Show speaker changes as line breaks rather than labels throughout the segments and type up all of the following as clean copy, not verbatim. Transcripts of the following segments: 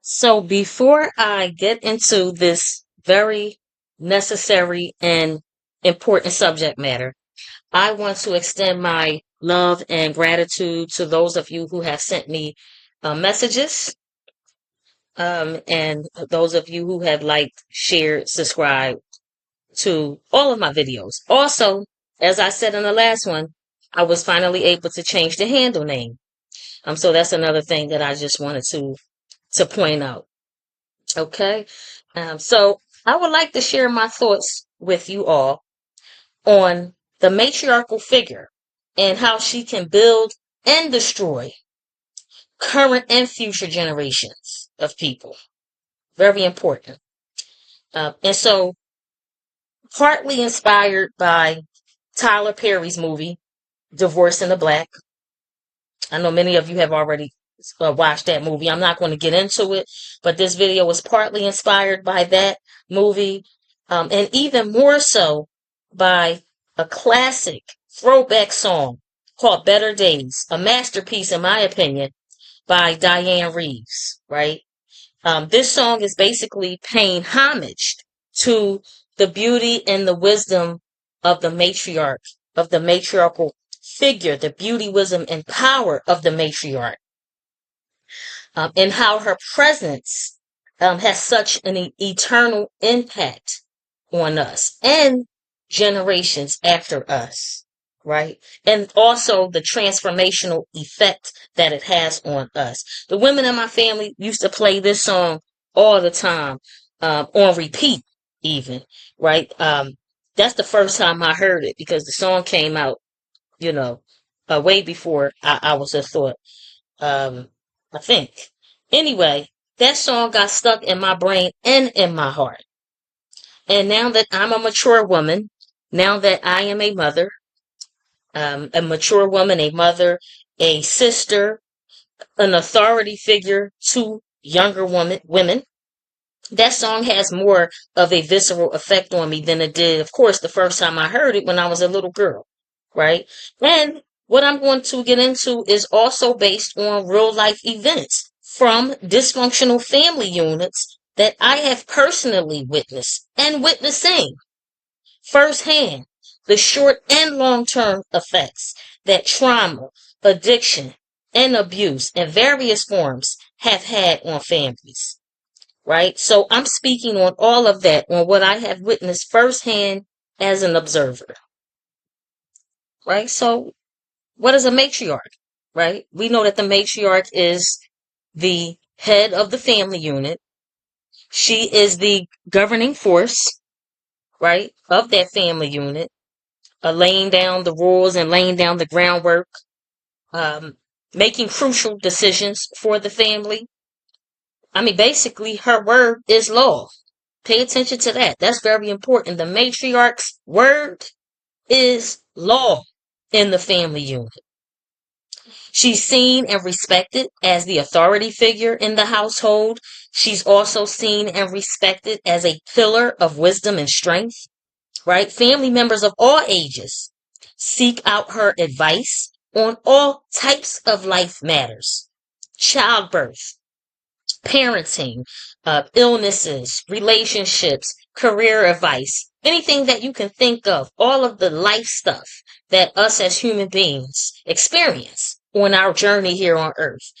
So before I get into this very necessary and important subject matter, I want to extend my love and gratitude to those of you who have sent me messages, and those of you who have liked, shared, subscribed to all of my videos. Also, as I said in the last one, I was finally able to change the handle name. So that's another thing that I just wanted to point out. Okay. So I would like to share my thoughts with you all on the matriarchal figure and how she can build and destroy current and future generations of people. Very important. And so, partly inspired by Tyler Perry's movie, Divorce in the Black. I know many of you have already watched that movie. I'm not going to get into it, but this video was partly inspired by that movie, and even more so by a classic throwback song called Better Days, a masterpiece, in my opinion, by Diane Reeves, right? This song is basically paying homage to the beauty and the wisdom of the matriarch, of the matriarchal figure, the beauty, wisdom, and power of the matriarch, and how her presence has such an eternal impact on us and generations after us, right? And also the transformational effect that it has on us. The women in my family used to play this song all the time, on repeat, even, right? That's the first time I heard it because the song came out, you know, way before I was a thought. I think. Anyway, that song got stuck in my brain and in my heart. And now that I'm a mature woman, now that I am a mature woman, a mother, a sister, an authority figure to younger women, that song has more of a visceral effect on me than it did, of course, the first time I heard it when I was a little girl, right? And what I'm going to get into is also based on real life events from dysfunctional family units that I have personally witnessed and witnessing firsthand the short and long term effects that trauma, addiction, and abuse in various forms have had on families, right? So I'm speaking on all of that, on what I have witnessed firsthand as an observer, right? So what is a matriarch, right? We know that the matriarch is the head of the family unit. She is the governing force, right, of that family unit, laying down the rules and laying down the groundwork, um, making crucial decisions for the family. I mean, basically, her word is law. Pay attention to that. That's very important. The matriarch's word is law in the family unit. She's seen and respected as the authority figure in the household. She's also seen and respected as a pillar of wisdom and strength, right? Family members of all ages seek out her advice on all types of life matters: childbirth, parenting, illnesses, relationships, career advice, anything that you can think of, all of the life stuff that us as human beings experience on our journey here on earth.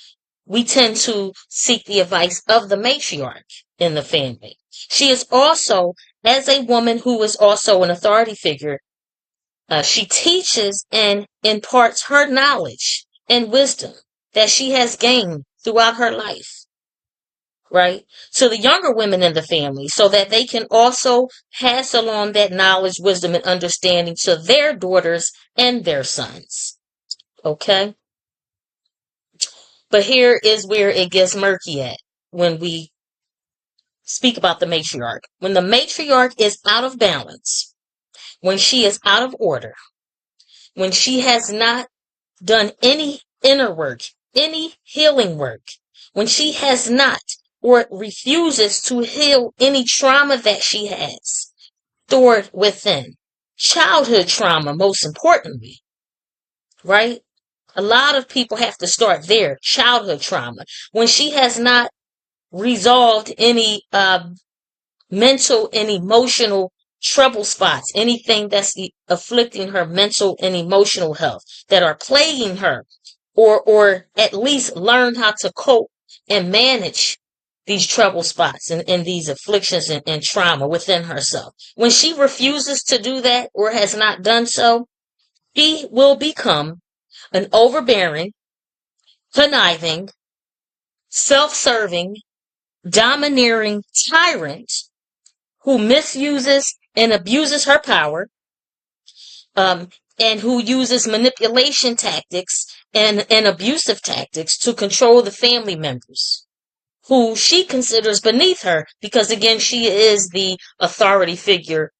We tend to seek the advice of the matriarch in the family. She is also, as a woman who is also an authority figure, she teaches and imparts her knowledge and wisdom that she has gained throughout her life, right, to the younger women in the family so that they can also pass along that knowledge, wisdom, and understanding to their daughters and their sons. Okay? But here is where it gets murky at when we speak about the matriarch. When the matriarch is out of balance, when she is out of order, when she has not done any inner work, any healing work, when she has not or refuses to heal any trauma that she has stored within, childhood trauma, most importantly, right? A lot of people have to start there, childhood trauma. When she has not resolved any mental and emotional trouble spots, anything that's afflicting her mental and emotional health, that are plaguing her, or at least learn how to cope and manage these trouble spots and these afflictions and trauma within herself. When she refuses to do that or has not done so, she will become an overbearing, conniving, self-serving, domineering tyrant who misuses and abuses her power, and who uses manipulation tactics and abusive tactics to control the family members who she considers beneath her, because again, she is the authority figure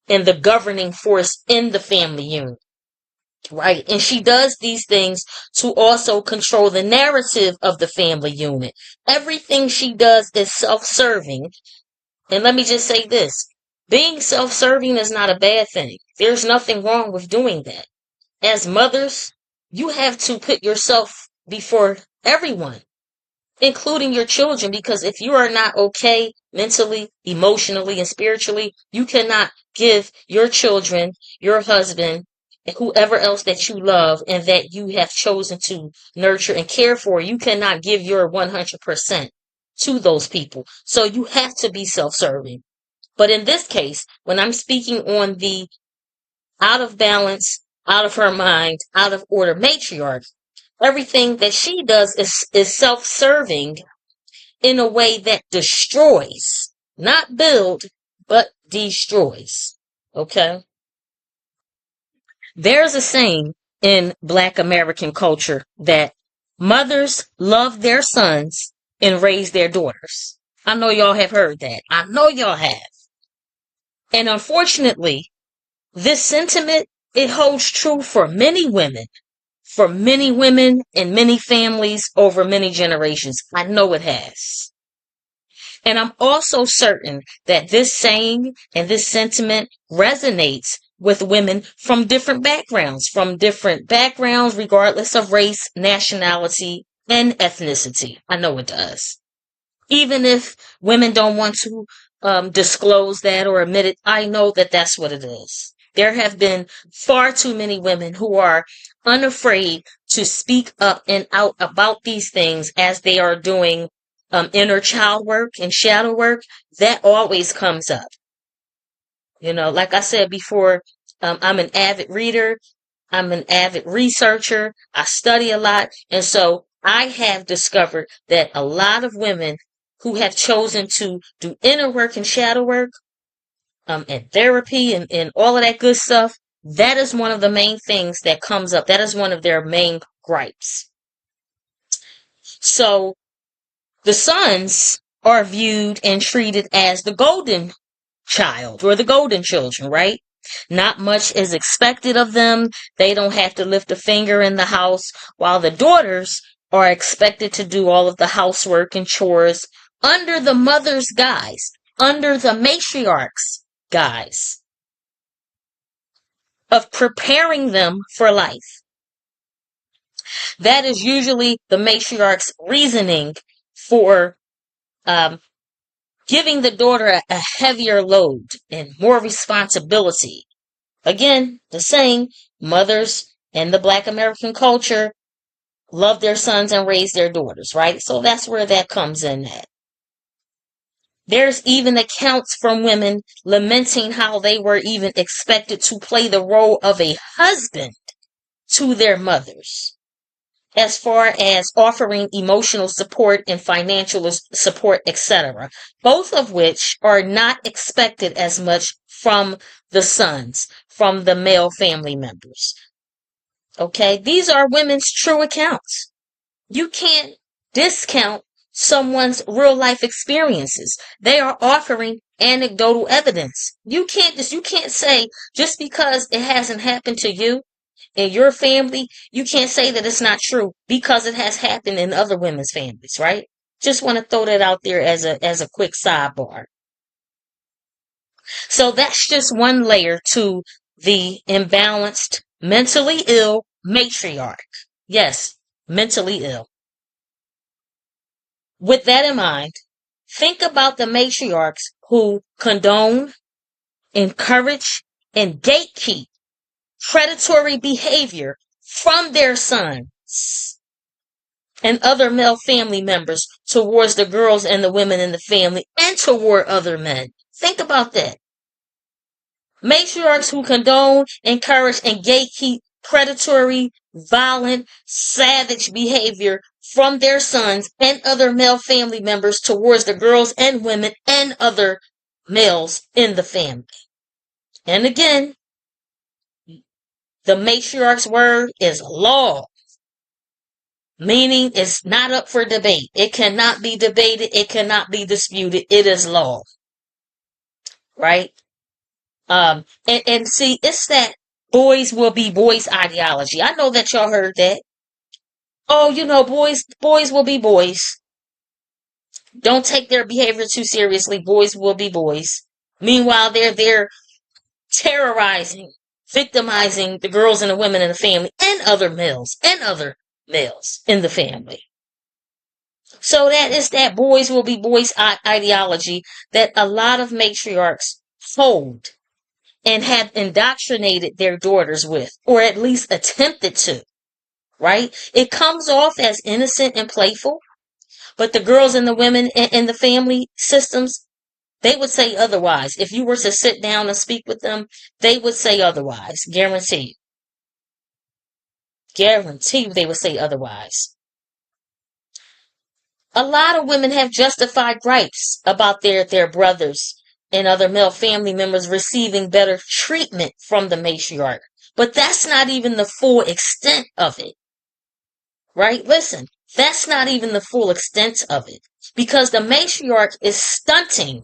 and the governing force in the family unit. Right. And she does these things to also control the narrative of the family unit. Everything she does is self-serving. And let me just say this. Being self-serving is not a bad thing. There's nothing wrong with doing that. As mothers, you have to put yourself before everyone, including your children, because if you are not okay mentally, emotionally, and spiritually, you cannot give your children, your husband, and whoever else that you love and that you have chosen to nurture and care for, you cannot give your 100% to those people. So you have to be self-serving. But in this case, when I'm speaking on the out of balance, out of her mind, out of order matriarch, everything that she does is self-serving in a way that destroys, not build, but destroys. Okay? There's a saying in Black American culture that mothers love their sons and raise their daughters. I know y'all have heard that. I know y'all have. And unfortunately, this sentiment, it holds true for many women and many families over many generations. I know it has. And I'm also certain that this saying and this sentiment resonates with women from different backgrounds, regardless of race, nationality, and ethnicity. I know it does. Even if women don't want to disclose that or admit it, I know that that's what it is. There have been far too many women who are unafraid to speak up and out about these things as they are doing inner child work and shadow work. That always comes up. You know, like I said before, I'm an avid reader. I'm an avid researcher. I study a lot. And so I have discovered that a lot of women who have chosen to do inner work and shadow work, and therapy and all of that good stuff, that is one of the main things that comes up. That is one of their main gripes. So the sons are viewed and treated as the golden child or the golden children, right? Not much is expected of them. They don't have to lift a finger in the house, while the daughters are expected to do all of the housework and chores under the mother's guise, under the matriarch's guise of preparing them for life. That is usually the matriarch's reasoning for giving the daughter a heavier load and more responsibility. Again, the saying, mothers in the Black American culture love their sons and raise their daughters, right? So that's where that comes in at. There's even accounts from women lamenting how they were even expected to play the role of a husband to their mothers, as far as offering emotional support and financial support, etc., both of which are not expected as much from the sons, from the male family members. Okay, these are women's true accounts. You can't discount someone's real life experiences. They are offering anecdotal evidence. You can't say just because it hasn't happened to you in your family, you can't say that it's not true because it has happened in other women's families, right? Just want to throw that out there as a quick sidebar. So that's just one layer to the imbalanced, mentally ill matriarch. Yes, mentally ill. With that in mind, think about the matriarchs who condone, encourage, and gatekeep predatory behavior from their sons and other male family members towards the girls and the women in the family and toward other men. Think about that. Matriarchs who condone, encourage, and gatekeep predatory, violent, savage behavior from their sons and other male family members towards the girls and women and other males in the family. And again, the matriarch's word is law, meaning it's not up for debate. It cannot be debated. It cannot be disputed. It is law. Right? And see, it's that boys will be boys ideology. I know that y'all heard that. Oh, boys will be boys. Don't take their behavior too seriously. Boys will be boys. Meanwhile, they're there terrorizing, victimizing the girls and the women in the family and other males in the family. So that is that boys will be boys ideology that a lot of matriarchs hold and have indoctrinated their daughters with, or at least attempted to, right? It comes off as innocent and playful, but the girls and the women in the family systems, they would say otherwise. If you were to sit down and speak with them, they would say otherwise. Guarantee. Guarantee they would say otherwise. A lot of women have justified gripes about their brothers and other male family members receiving better treatment from the matriarch. But that's not even the full extent of it. Right? Listen, that's not even the full extent of it. Because the matriarch is stunting.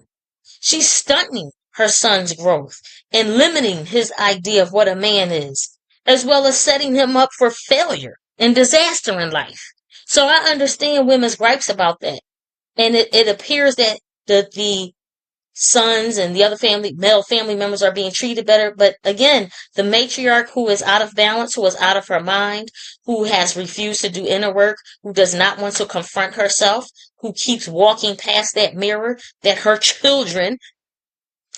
She's stunting her son's growth and limiting his idea of what a man is, as well as setting him up for failure and disaster in life. So I understand women's gripes about that. And it appears that the sons and the other male family members are being treated better. But again, the matriarch who is out of balance, who is out of her mind, who has refused to do inner work, who does not want to confront herself, who keeps walking past that mirror that her children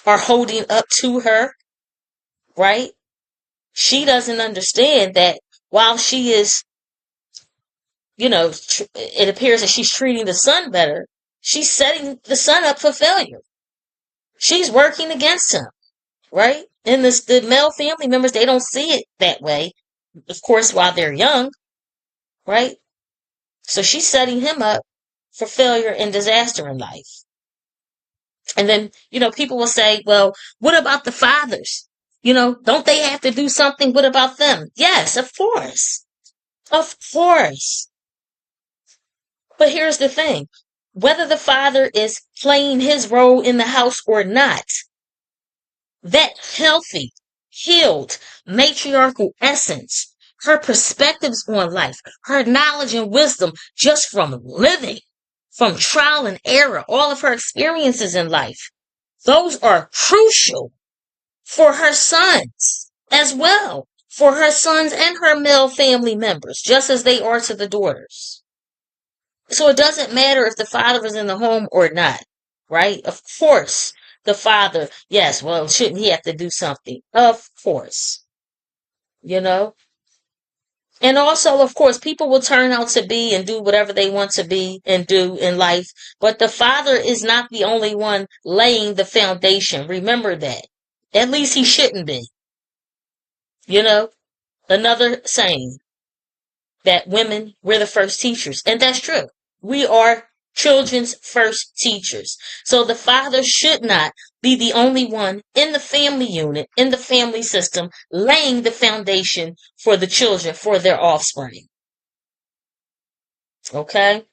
are holding up to her, right? She doesn't understand that while she is, it appears that she's treating the son better, she's setting the son up for failure. She's working against him, right? And the male family members, they don't see it that way, of course, while they're young, right? So she's setting him up for failure and disaster in life. And then, people will say, well, what about the fathers? Don't they have to do something? What about them? Yes, of course. Of course. But here's the thing. Whether the father is playing his role in the house or not, that healthy, healed, matriarchal essence, her perspectives on life, her knowledge and wisdom just from living, from trial and error, all of her experiences in life, those are crucial for her sons as well, for her sons and her male family members, just as they are to the daughters. So it doesn't matter if the father is in the home or not, right? Of course, the father, yes, well, shouldn't he have to do something? Of course, And also, of course, people will turn out to be and do whatever they want to be and do in life. But the father is not the only one laying the foundation. Remember that. At least he shouldn't be. Another saying that women, we're the first teachers. And that's true. We are children's first teachers. So the father should not be the only one in the family unit, in the family system, laying the foundation for the children, for their offspring. Okay?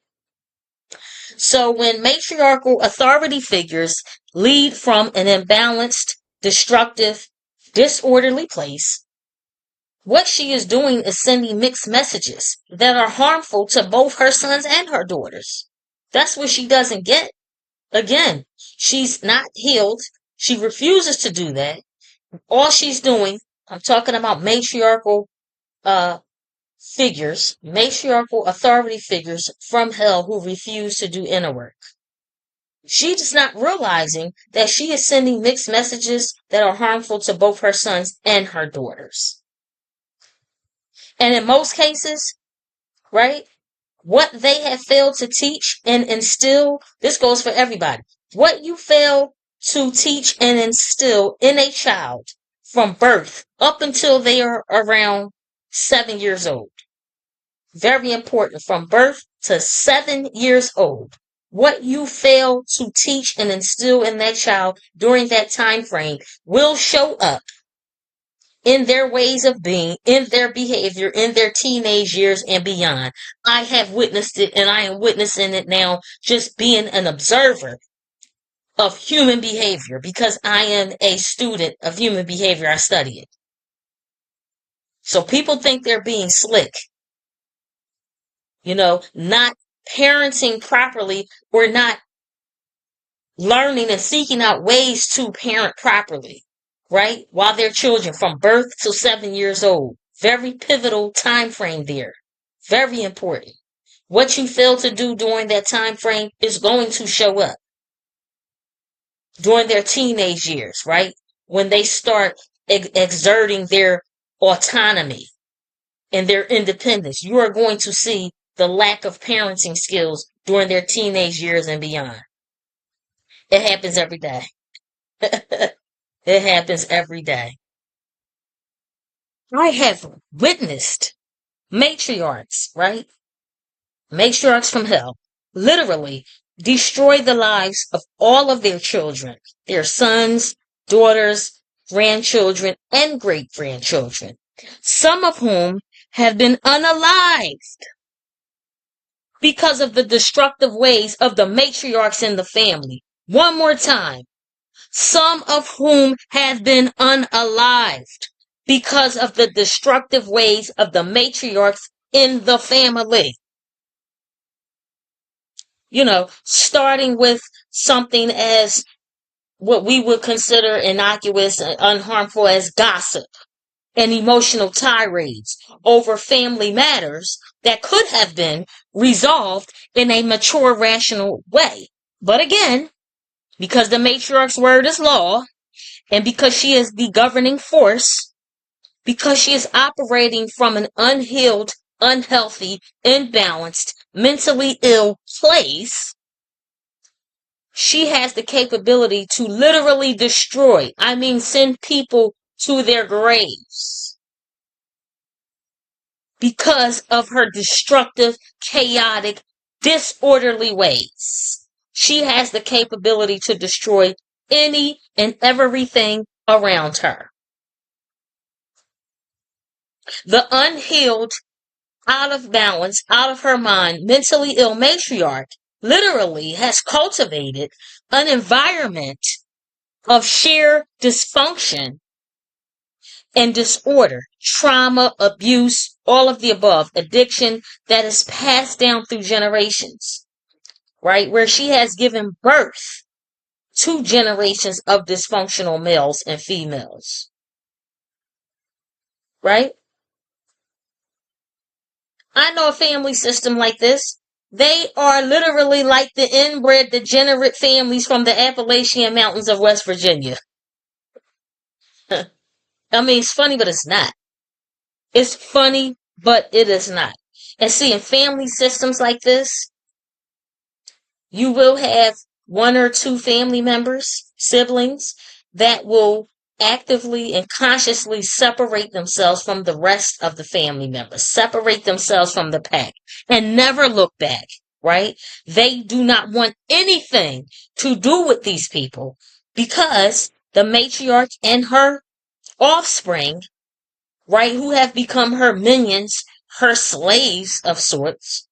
So when matriarchal authority figures lead from an imbalanced, destructive, disorderly place, what she is doing is sending mixed messages that are harmful to both her sons and her daughters. That's what she doesn't get. Again, she's not healed. She refuses to do that. All she's doing, I'm talking about matriarchal figures, matriarchal authority figures from hell who refuse to do inner work. She is not realizing that she is sending mixed messages that are harmful to both her sons and her daughters. And in most cases, right, what they have failed to teach and instill, this goes for everybody. What you fail to teach and instill in a child from birth up until they are around 7 years old. Very important, from birth to 7 years old. What you fail to teach and instill in that child during that time frame will show up in their ways of being, in their behavior, in their teenage years and beyond. I have witnessed it, and I am witnessing it now, just being an observer of human behavior, because I am a student of human behavior. I study it. So people think they're being slick, not parenting properly, or not learning and seeking out ways to parent properly, right? While they're children from birth to 7 years old. Very pivotal time frame there. Very important. What you fail to do during that time frame is going to show up during their teenage years, right? When they start exerting their autonomy and their independence, you are going to see the lack of parenting skills during their teenage years and beyond. It happens every day. It happens every day. I have witnessed matriarchs, right? Matriarchs from hell, literally destroy the lives of all of their children, their sons, daughters, grandchildren, and great-grandchildren, some of whom have been unalived because of the destructive ways of the matriarchs in the family. One more time. Some of whom have been unalived because of the destructive ways of the matriarchs in the family. Starting with something as what we would consider innocuous and unharmful as gossip and emotional tirades over family matters that could have been resolved in a mature, rational way. But again, because the matriarch's word is law, and because she is the governing force, because she is operating from an unhealed, unhealthy, imbalanced, mentally ill place, she has the capability to literally destroy, send people to their graves because of her destructive, chaotic, disorderly ways. She has the capability to destroy any and everything around her. The unhealed, out of balance, out of her mind, mentally ill matriarch literally has cultivated an environment of sheer dysfunction and disorder, trauma, abuse, all of the above, addiction that is passed down through generations, right? Where she has given birth to generations of dysfunctional males and females, right? I know a family system like this. They are literally like the inbred, degenerate families from the Appalachian Mountains of West Virginia. It's funny, but it's not. It's funny, but it is not. And see, in family systems like this, you will have one or two family members, siblings, that will actively and consciously separate themselves from the rest of the family members, separate themselves from the pack, and never look back, right? They do not want anything to do with these people because the matriarch and her offspring, right, who have become her minions, her slaves of sorts,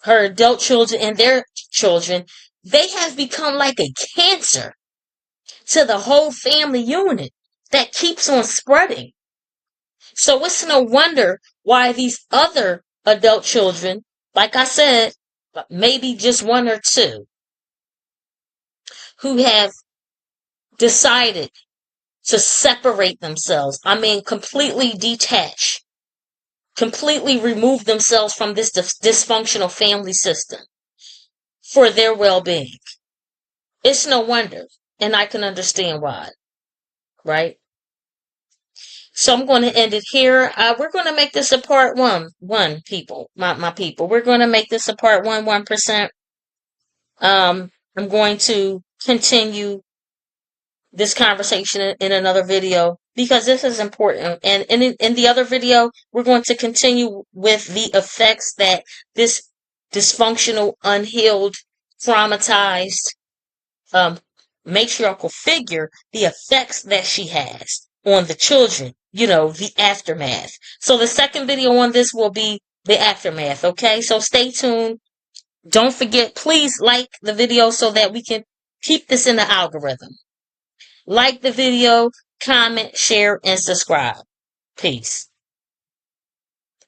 her adult children and their children, they have become like a cancer to the whole family unit that keeps on spreading. So it's no wonder why these other adult children, like I said, maybe just one or two, who have decided to separate themselves, completely detach completely remove themselves from this dysfunctional family system for their well-being. It's no wonder, and I can understand why, right? So I'm going to end it here. We're going to make this a part one, people, my people. We're going to make this a part 1%. I'm going to continue this conversation in another video because this is important. And in the other video, we're going to continue with the effects that this dysfunctional, unhealed, traumatized matriarchal figure, the effects that she has on the children, the aftermath. So the second video on this will be the aftermath, okay? So stay tuned. Don't forget, please like the video so that we can keep this in the algorithm. Like the video, comment, share, and subscribe. Peace.